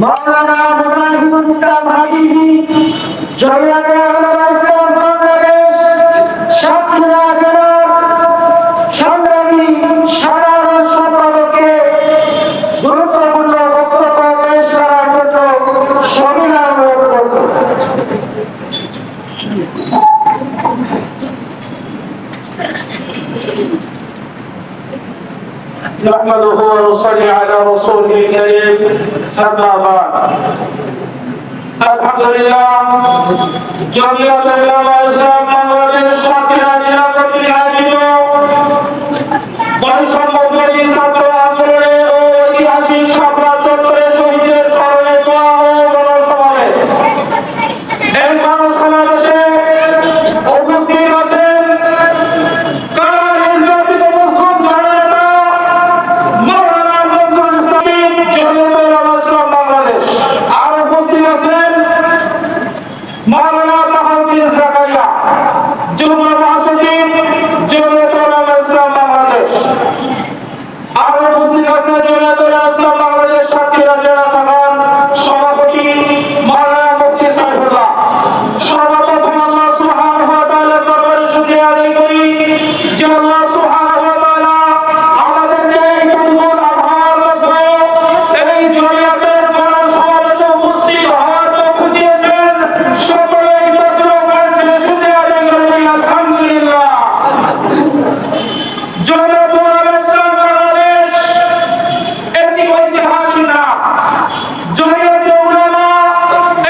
মাওলানা মুজাহিদুল ইসলাম হাবিবি জমিয়তে উলামা ইসলাম বাংলাদেশ সাতক্ষীরা জেলার সংগ্রামী সাধারণ সম্পাদককে গুরুত্বপূর্ণ বক্তব্য পেশ করার জন্য সবিনয় অনুরোধ করছি। نحمده ونصلي على رسوله الكريم أما بعد الحمد لله جميع العلماء ইসলাম বাংলাদেশ সাতক্ষীরা জেলা কর্তৃক আয়োজিত বৈষম্যবিরোধী ছাত্র আন্দোলনে ও ঐতিহাসিক শাপলা চত্বরে শহীদদের স্মরণে দোয়া ও গণসমাবেশ। এই গণসমাবেশে উপস্থিত আছেন মাওলানা তাহাউদ্দিন জাকারিয়া যুগ্ম মহাসচিব জমিয়তে উলামা ইসলাম বাংলাদেশ। আরো উপস্থিত আছেন জমিয়তে উলামা ইসলাম বাংলাদেশ সাতক্ষীরা জেলা শাখার সভাপতি মাওলানা মুফতি সাইফুল্লাহ। সর্বপ্রথম আল্লাহ সুবহানাহু ওয়া তাআলার দরবারে শুকরিয়া আদায় করি যে আল্লাহ সুবহানাহু ওয়া তাআলা আমাদেরকে এই প্রতিকূল আবহাওয়ার মধ্যে এই জমিয়তের গণসমাবেশে উপস্থিত হওয়ার তৌফিক দিয়েছেন। সকলেই বজ্রকণ্ঠে শুকরিয়া আদায় করি আলহামদুলিল্লাহ। জমিয়তে উলামা ইসলাম বাংলাদেশ একটি ঐতিহাসিক নাম। জমিয়তে উলামা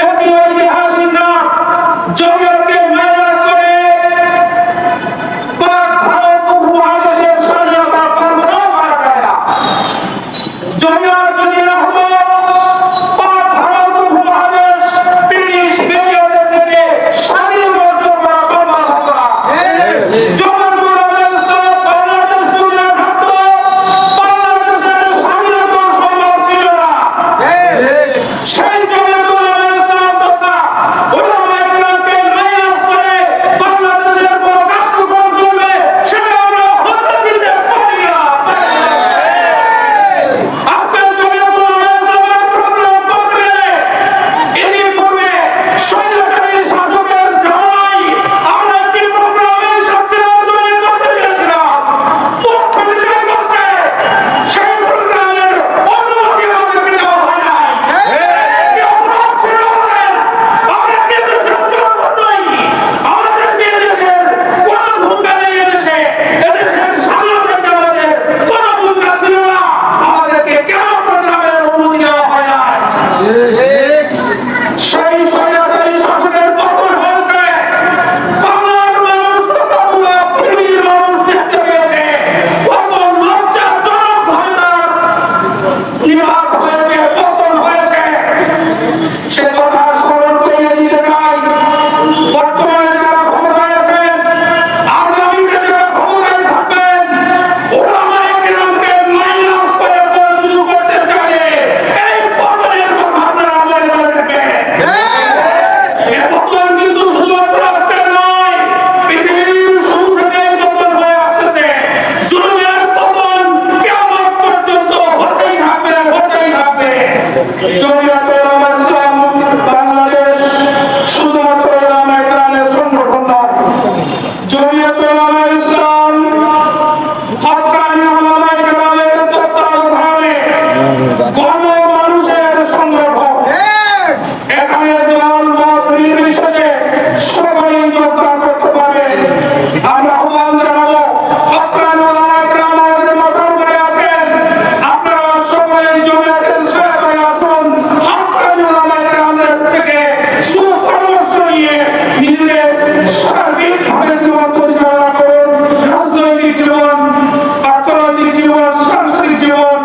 একটি ঐতিহাসিক নাম। জমিয়তকে মাইনাস করে পাক ভারত উপমহাদেশের স্বাধীনতা কখনো মারা যায় না। জমিয়ত যদি না হতো পাক ভারত উপমহাদেশ ব্রিটিশ বেরিয়দের থেকে স্বাধীন অর্জন করা সম্ভব হতো না। জমিয়তে উলামা ইসলাম বাংলাদেশ যদি না থাকতো বাংলাদেশের স্বাধীনতা সম্ভব ছিল না। সেই জমিয়তে উলামা ইসলাম তথা উলামায়ে কেরামকে মাইনাস করে বাংলাদেশের কোনো কার্যক্রম চলবে সেটা আমরা হতে দিতে পারি না। আজকে জমিয়তে উলামা ইসলামের প্রোগ্রাম পত্রে এরই পূর্বে স্বৈরাচারী শাসকের জামানায় আমরা একটি প্রোগ্রামে সাতক্ষীরা অঞ্চলে করতে গিয়েছিলাম। পক্ষ বিজয় করছে সেই প্রোগ্রামের অনুমতি আমাদেরকে দেওয়া হয় নাই। কি অপরাধ ছিল আমাদের? আমরা কি দেশের জনগণ নই? আমাদেরকে এদেশের কোন ভূমিকা নেই। এদেশের স্বাধীনতাকে আমাদের কোন ভূমিকা ছিল না। আমাদেরকে কেন প্রোগ্রামের অনুমতি দেওয়া হয় নাই? সেই স্বৈরাচারী শাসনের পতন হয়েছে। বাংলার মানুষ তথা পুরো পৃথিবীর মানুষ দেখতে পেয়েছে কত লজ্জাজনক ভাবে তার নিপাত হয়েছে, পতন হয়েছে। সে কথা স্মরণ করিয়ে দিতে চাই। বর্তমানে যারা ক্ষমতায় আছেন, আগামীতে যারা ক্ষমতায় থাকবেন, উলামায়ে কেরামকে মাইনাস করে বঞ্চিত করতে চাইলে এই পতনের কথা আপনারা মনে করে রাখবেন। এই পতন কিন্তু শুধুমাত্র আজকের নয়, পৃথিবীর শুরু থেকে এই পতন হয়ে আসতেছে। জুলুমের পতন কিয়ামত পর্যন্ত হতেই থাকবে, হতেই থাকবে। জমিয়তে উলামা ইসলাম বাংলাদেশ শুধুমাত্র উলামায়ে কেরামের সংগঠন নয়। জমিয়তে উলামা ইসলাম হক্কানি উলামায়ে কেরামের তত্ত্বাবধানে গণমানুষের সংগঠন। এখানে দল মত নির্বিশেষে সবাই যোগদান করতে পারে। আমরা আহ্বান জানাবো হক্কানি উলামায়ে কেরাম আমাদের মাথার উপরে আছেন। আপনারা সবাই জমিয়তের সহায়তায় আসুন। হক্কানি উলামায়ে কেরামদের থেকে সুপরামর্শ নিয়ে নিজেদের সার্বিকভাবে জীবন পরিচালনা করুন। রাজনৈতিক জীবন, অর্থনৈতিক জীবন, সাংস্কৃতিক জীবন,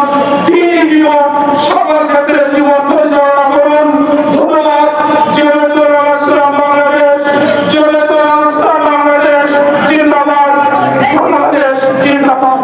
দ্বীনি জীবন, সকল ক্ষেত্রে জীবন পরিচালনা করুন। ধন্যবাদ। জমিয়তে উলামা ইসলাম বাংলাদেশ, জমিয়তে উলামা ইসলাম বাংলাদেশ জিন্দাবাদ, বাংলাদেশ জিন্দাবাদ।